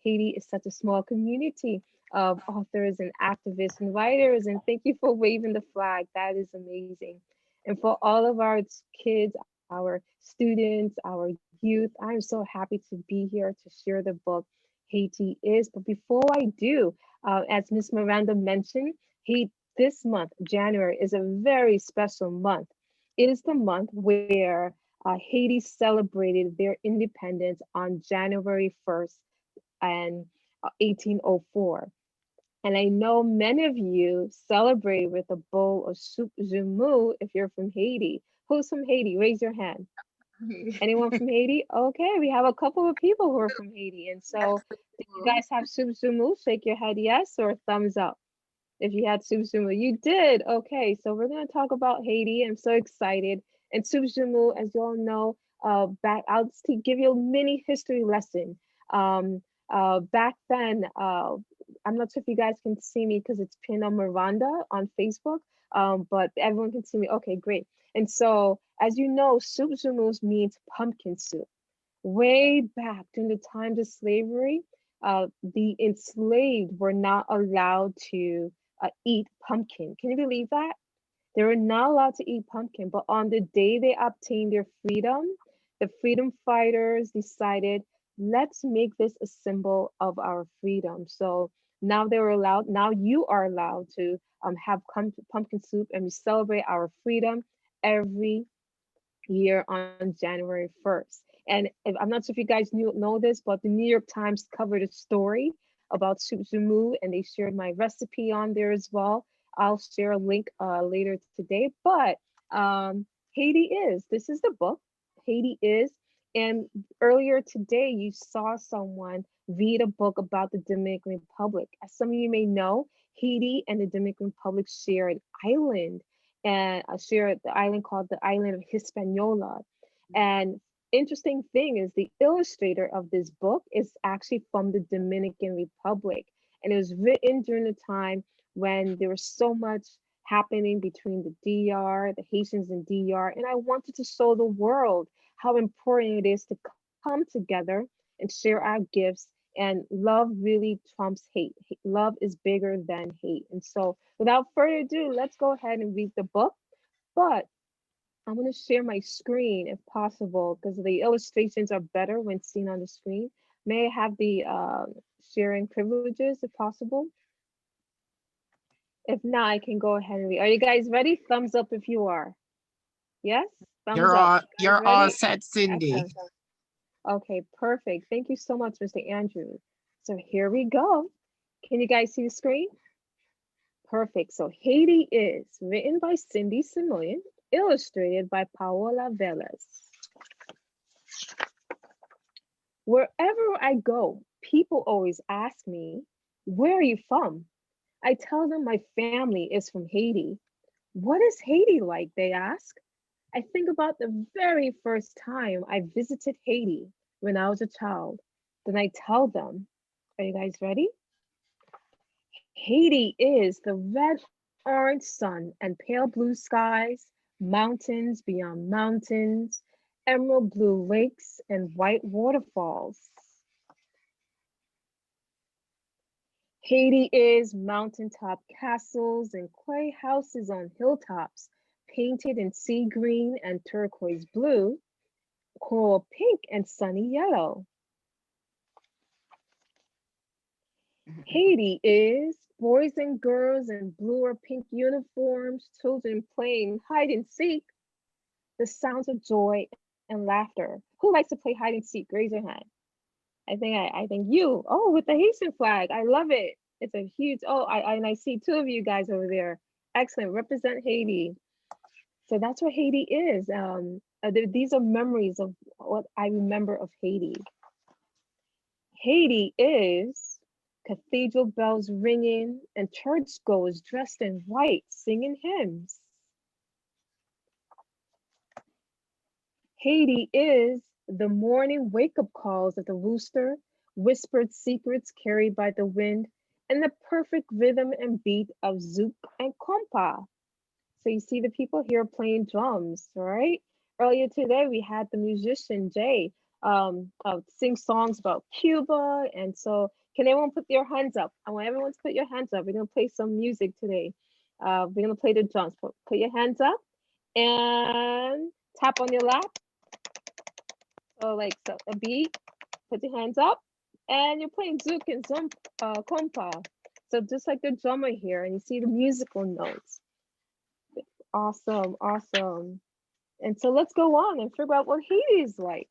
Haiti is such a small community of authors and activists and writers. And thank you for waving the flag. That is amazing. And for all of our kids, our students, our youth, I'm so happy to be here to share the book, Haiti Is. But before I do, as Ms. Miranda mentioned, this month, January, is a very special month. It is the month where Haiti celebrated their independence on January 1st and 1804. And I know many of you celebrate with a bowl of soup joumou if you're from Haiti. Who's from Haiti? Raise your hand. Anyone from Haiti? Okay, we have a couple of people who are from Haiti. And so did you guys have soup joumou? Shake your head yes or thumbs up. If you had soup joumou, you did. Okay, so we're going to talk about Haiti. I'm so excited. And soup joumou, as you all know, I'll just give you a mini history lesson. Back then, I'm not sure if you guys can see me because it's pinned on Miranda on Facebook, but everyone can see me. Okay, great. And so, as you know, soup joumou means pumpkin soup. Way back during the times of slavery, the enslaved were not allowed to eat pumpkin. Can you believe that? They were not allowed to eat pumpkin, but on the day they obtained their freedom, the freedom fighters decided, let's make this a symbol of our freedom. So now they were allowed, now you are allowed to have pumpkin soup, and we celebrate our freedom every year on January 1st. And I'm not sure if you guys know this, but the New York Times covered a story about soup joumou, and they shared my recipe on there as well. I'll share a link later today, but Haiti Is, this is the book, Haiti Is. And earlier today, you saw someone read a book about the Dominican Republic. As some of you may know, Haiti and the Dominican Republic share an island, and share the island called the island of Hispaniola. And interesting thing is the illustrator of this book is actually from the Dominican Republic. And it was written during the time when there was so much happening between the DR, the Haitians and DR. And I wanted to show the world how important it is to come together and share our gifts. And love really trumps hate. Love is bigger than hate. And so without further ado, let's go ahead and read the book. But I'm going to share my screen if possible, because the illustrations are better when seen on the screen. May I have the sharing privileges if possible? If not, I can go ahead and read. Are you guys ready? Thumbs up if you are. Yes? Thumbs up. You're all set, Cindy. Excellent. Okay, perfect. Thank you so much, Mr. Andrew. So here we go. Can you guys see the screen? Perfect. So Haiti Is, written by Cindy Similien, illustrated by Paola Velez. Wherever I go, people always ask me, where are you from? I tell them my family is from Haiti. What is Haiti like? They ask. I think about the very first time I visited Haiti when I was a child. Then I tell them, are you guys ready? Haiti is the red orange sun and pale blue skies, mountains beyond mountains, emerald blue lakes, and white waterfalls. Haiti is mountaintop castles and clay houses on hilltops, painted in sea green and turquoise blue, coral pink and sunny yellow. Haiti is boys and girls in blue or pink uniforms, children playing hide and seek, the sounds of joy and laughter. Who likes to play hide and seek? Raise your hand. I think you. Oh, with the Haitian flag. I love it. It's a huge, and I see two of you guys over there. Excellent. Represent Haiti. So that's what Haiti is. These are memories of what I remember of Haiti. Haiti is cathedral bells ringing and churchgoers dressed in white singing hymns. Haiti is the morning wake-up calls of the rooster, whispered secrets carried by the wind, and the perfect rhythm and beat of zouk and compa. So you see the people here playing drums, right? Earlier today, we had the musician Jay sing songs about Cuba. And so can everyone put their hands up? I want everyone to put your hands up. We're gonna play some music today. We're gonna play the drums. Put your hands up and tap on your lap. So a beat, put your hands up, and you're playing zouk and compa. So just like the drummer here, and you see the musical notes. Awesome, awesome. And so let's go on and figure out what Haiti is like.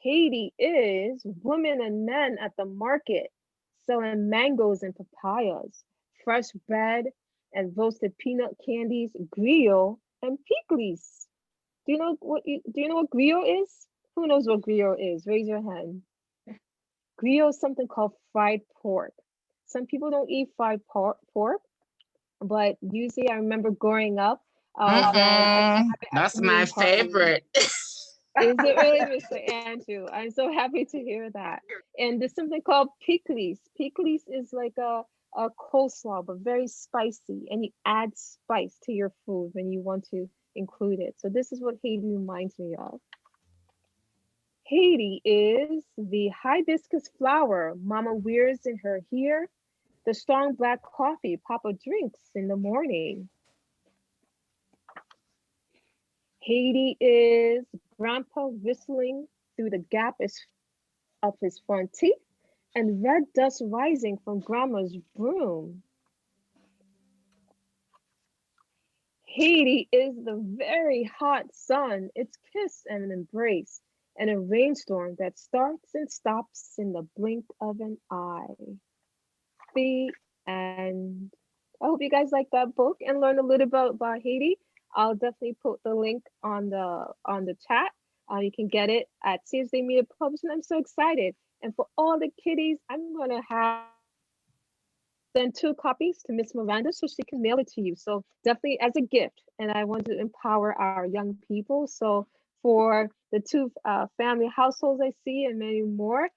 Haiti is women and men at the market selling mangoes and papayas, fresh bread and roasted peanut candies, griot and pickles. Do you know what griot is? Who knows what griot is? Raise your hand. Griot is something called fried pork. Some people don't eat fried pork, but usually I remember growing up. That's my favorite. Is it really, Mr. Andrew? I'm so happy to hear that. And there's something called pickles. Pickles is like a coleslaw, but very spicy, and you add spice to your food when you want to include it. So this is what Haiti reminds me of. Haiti is the hibiscus flower Mama wears in her hair, the strong black coffee Papa drinks in the morning. Haiti is Grandpa whistling through the gap of his front teeth and red dust rising from Grandma's broom. Haiti is the very hot sun, its kiss and an embrace, and a rainstorm that starts and stops in the blink of an eye. The end. I hope you guys like that book and learn a little bit about Haiti. I'll definitely put the link on the chat. You can get it at CSD Media Publishing. I'm so excited. And for all the kiddies, I'm gonna send 2 copies to Miss Miranda so she can mail it to you. So definitely as a gift. And I want to empower our young people. So for the 2 family households I see and many more,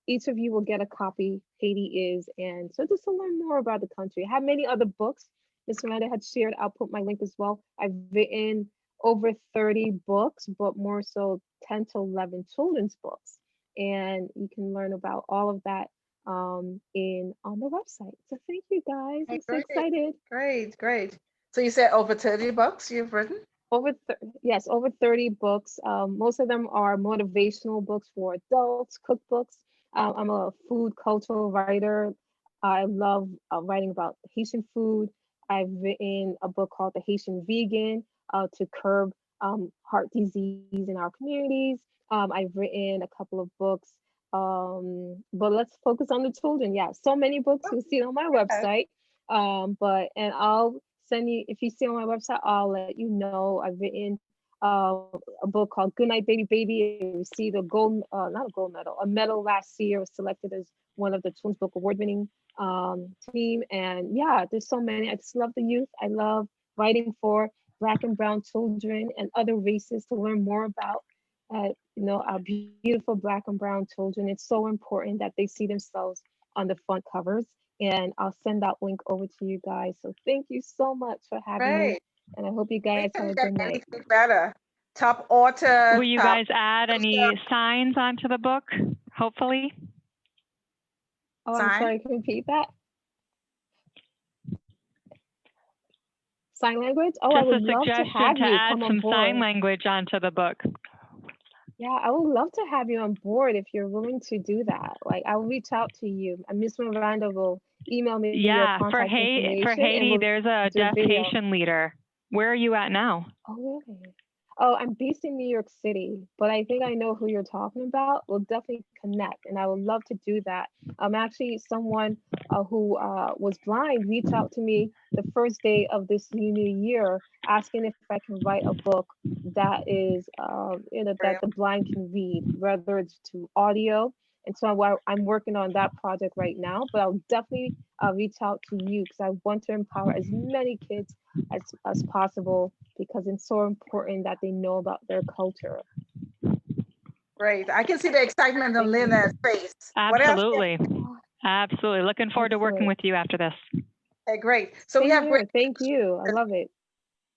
each of you will get a copy. Haiti Is. And so just to learn more about the country. I have many other books Miss Miranda had shared. I'll put my link as well. I've written over 30 books, but more so 10 to 11 children's books. And you can learn about all of that on the website. So thank you guys. I'm so excited. Great. So you said over 30 books you've written? Over 30 books. Most of them are motivational books for adults, cookbooks. I'm a food cultural writer. I love writing about Haitian food. I've written a book called The Haitian Vegan to curb heart disease in our communities. I've written a couple of books, but let's focus on the children. Yeah, so many books. You'll see it on my website. And I'll send you, if you see on my website, I'll let you know. I've written a book called Good Night Baby Baby. It received a gold, not a gold medal, a medal last year. It was selected as one of the Children's Book Award winning team. And yeah, there's so many. I just love the youth. I love writing for Black and Brown children and other races to learn more about, our beautiful Black and Brown children. It's so important that they see themselves on the front covers. And I'll send that link over to you guys. So thank you so much for having me. Great. And I hope you We guys have can a get good night. anything better. Top author. Will you top guys add any signs onto the book, hopefully? Oh, sign. I'm sorry, can you repeat that? Sign language? Oh, I Just a would love to suggestion have to you add come on some sign board. language onto the book. Yeah, I would love to have you on board if you're willing to do that. Like, I will reach out to you. And Miss Miranda will email me your Yeah, for contact information. and Haiti, we'll there's a do a deaf video. Haitian leader. Where are you at now? Oh, really? Oh, I'm based in New York City, but I think I know who you're talking about. We'll definitely connect, and I would love to do that. Actually, someone who was blind reached out to me the first day of this new year, asking if I can write a book that is, that the blind can read, whether it's to audio. And so I'm working on that project right now, but I'll definitely reach out to you because I want to empower as many kids as possible, because it's so important that they know about their culture. Great. I can see the excitement on Leonid's face. Absolutely. Absolutely. Looking forward to working with you after this. Okay, great. So we Same have here. great. Thank you. I love it.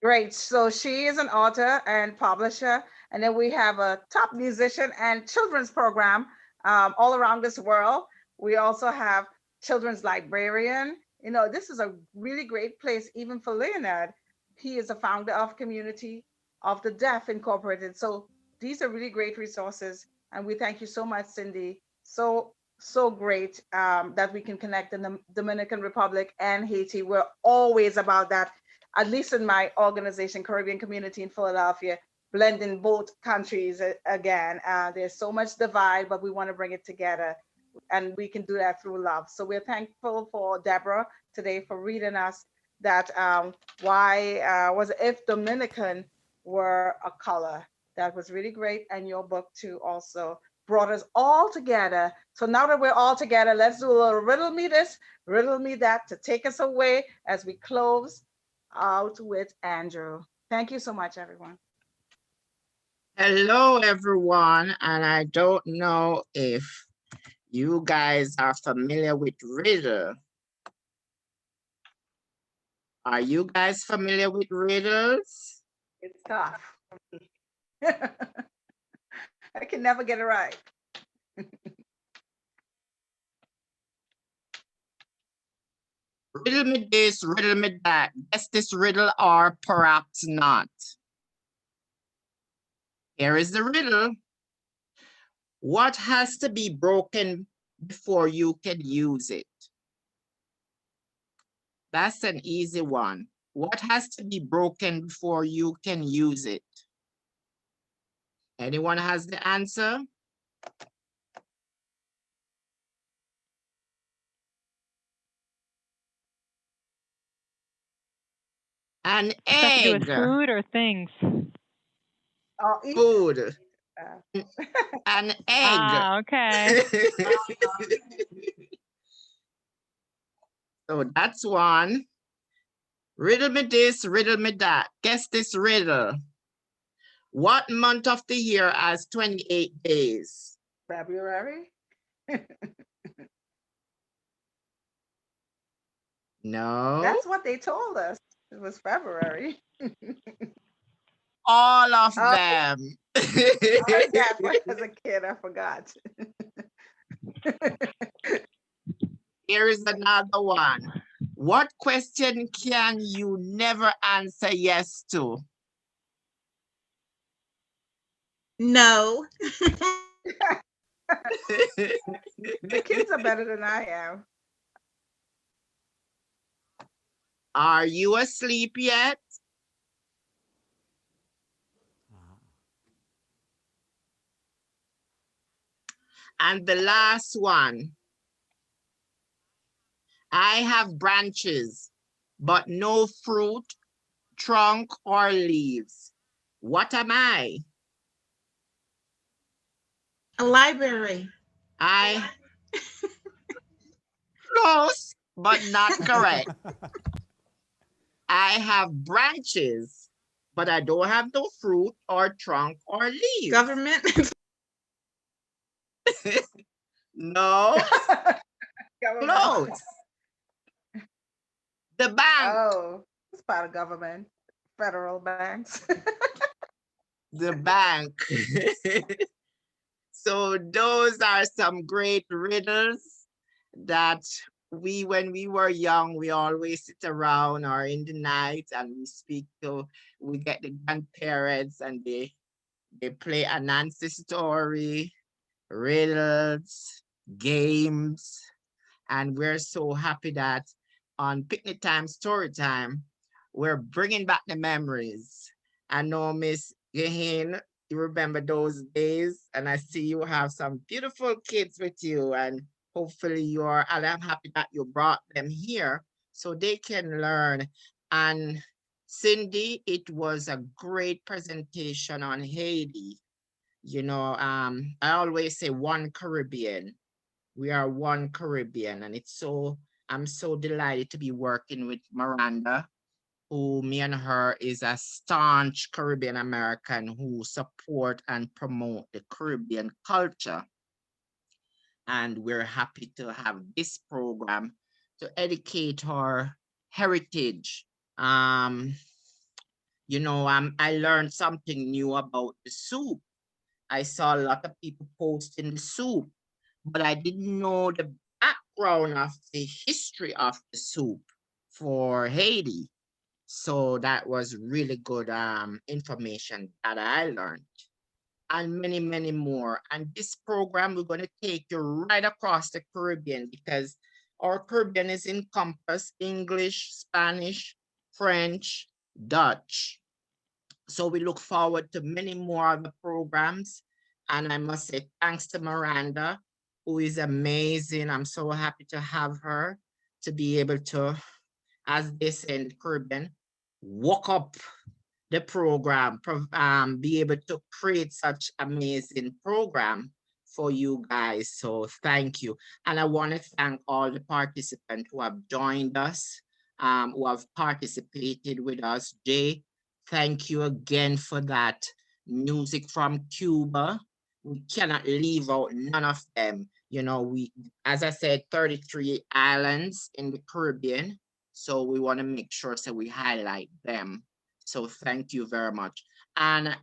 Great. So she is an author and publisher. And then we have a top musician and children's program all around this world. We also have children's librarian. You know, this is a really great place, even for Leonid. He is a founder of Community of the Deaf Incorporated. So these are really great resources. And we thank you so much, Cindy. So great that we can connect in the Dominican Republic and Haiti. We're always about that. At least in my organization, Caribbean Community in Philadelphia, blending both countries again. There's so much divide, but we want to bring it together, and we can do that through love. So we're thankful for Deborah today for reading us that why was if Dominican were a color. That was really great, and your book too also brought us all together. So now that we're all together, let's do a little riddle me this, riddle me that to take us away as we close out with Andrew. Thank you so much, everyone. Hello, everyone. And I don't know if you guys are familiar with riddle. Are you guys familiar with riddles? It's tough. I can never get it right. Riddle me this, riddle me that. Guess this riddle or perhaps not. Here is the riddle. What has to be broken before you can use it? That's an easy one. What has to be broken before you can use it? Anyone has the answer? An egg. To do with food or things? Food. An egg. Ah, okay. So that's one. Riddle me this, riddle me that. Guess this riddle. What month of the year has 28 days? February? No. That's what they told us. It was February. All of them. I heard that when I was a kid, I forgot. Here is another one. What question can you never answer yes to? No. The kids are better than I am. Are you asleep yet? And the last one. I have branches, but no fruit, trunk, or leaves. What am I? A library. I close, but not correct. I have branches, but I don't have no fruit or trunk or leaves. Government. No, Government. close. The bank. Oh, it's part of government. Federal banks. The bank. So those are some great riddles that when we were young, we always sit around or in the night and we get the grandparents and they play a Nancy story, riddles, games, and we're so happy that on Picnic Time, Story Time, we're bringing back the memories. I know Miss Gahin, you remember those days, and I see you have some beautiful kids with you, and hopefully and I'm happy that you brought them here so they can learn. And Cindy, it was a great presentation on Haiti. I always say one Caribbean. We are one Caribbean, and I'm so delighted to be working with Miranda, who me and her is a staunch Caribbean American who support and promote the Caribbean culture. And we're happy to have this program to educate our heritage. I learned something new about the soup. I saw a lot of people posting the soup, but I didn't know the background of the history of the soup for Haiti. So that was really good information that I learned, and many, many more. And this program, we're going to take you right across the Caribbean because our Caribbean is encompassed English, Spanish, French, Dutch. So we look forward to many more of the programs. And I must say thanks to Miranda, who is amazing. I'm so happy to have her to be able to, as they say in the Caribbean, walk up the program, be able to create such amazing program for you guys. So thank you. And I want to thank all the participants who have joined us, who have participated with us. Jay, thank you again for that. Music from Cuba. We cannot leave out none of them. As I said, 33 islands in the Caribbean. So we want to make sure so we highlight them. So thank you very much. And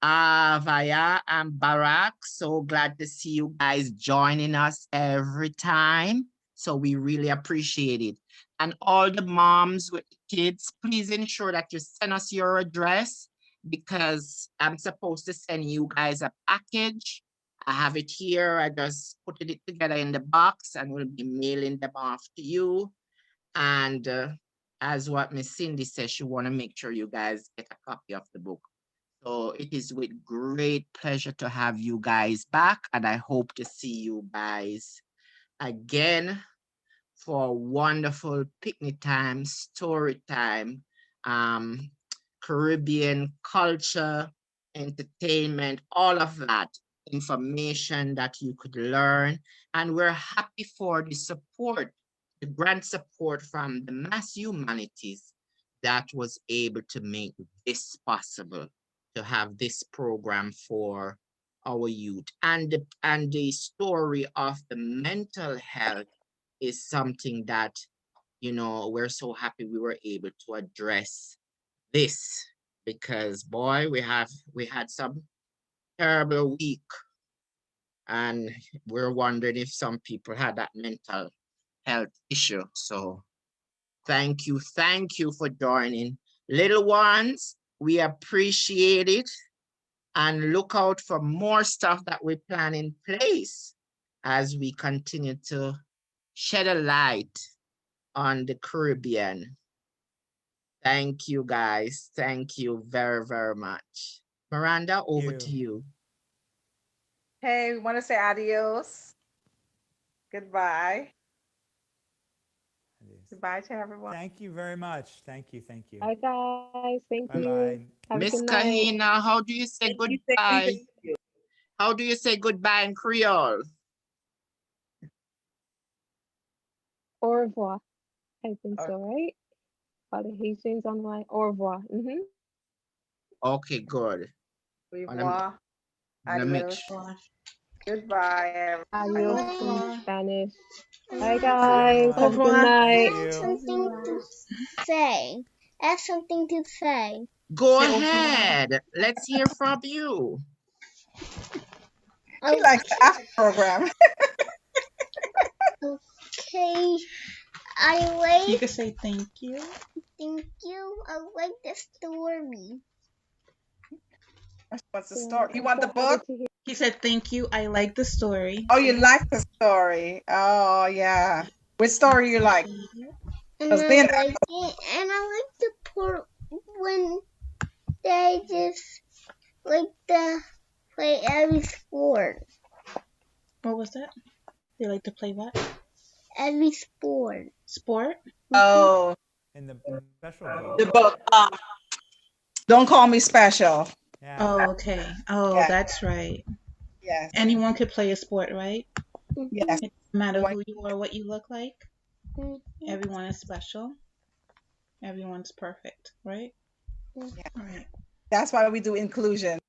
Vaya and Barack, so glad to see you guys joining us every time. So we really appreciate it. And all the moms with the kids, please ensure that you send us your address because I'm supposed to send you guys a package. I have it here. I just put it together in the box and we'll be mailing them off to you. And as what Miss Cindy says, she want to make sure you guys get a copy of the book. So it is with great pleasure to have you guys back, and I hope to see you guys again for a wonderful picnic time, story time, Caribbean culture, entertainment, all of that information that you could learn. And we're happy for the support, the grant support from the Mass Humanities that was able to make this possible, to have this program for our youth. And the story of the mental health is something that, we're so happy we were able to address this because boy, we had some terrible week and we're wondering if some people had that mental health issue. So thank you for joining. Little ones, we appreciate it and look out for more stuff that we plan in place as we continue to shed a light on the Caribbean. Thank you guys. Thank you very, very much. Miranda, over to you. Hey, we want to say adios. Goodbye. Adios. Goodbye to everyone. Thank you very much. Thank you. Thank you. Bye, guys. Thank Bye you. bye. Have a Miss good night. Kahina, how do you say goodbye? How do you say goodbye in Creole? Au revoir. I think so, right? For the Haitians online. Au revoir. Okay, good. Au Wanna- revoir. wanna make Adios. sure. Goodbye, everyone. Adios in Spanish. Bye, guys. Bye. Have a good revoir. night. Thank you. Something to say. I have something to say. Go Say au revoir. ahead. Let's hear from you. She likes the after program. Okay. I You like. can say thank you. Thank you. I like the story. What's the Yeah, story? You I'm want so the book? happy to hear. He said thank you. I like the story. Oh, you like the story. Oh, yeah. Which story you like? And Because I then, like it. And I like the part when they just like to play every sport. What was that? They like to play what? Every sport. Sport? oh, In the special book. the book. Don't Call Me Special. Yeah. Oh, okay. Oh, Yeah. that's right. Yes. Anyone could play a sport, right? Yes. It doesn't matter What- who you are, what you look like. Mhm. Everyone is special. Everyone's perfect, right? Yeah. All right. That's why we do inclusion,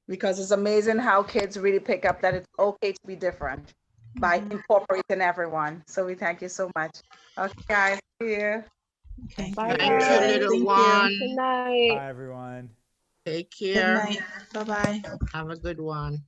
because it's amazing how kids really pick up that it's okay to be different by incorporating everyone. So we thank you so much. Okay, guys, see you. Okay. Bye, Thank you, guys. little Thank you. one. Good night. Bye, everyone. Take Good care. night. Bye-bye. Have a good one.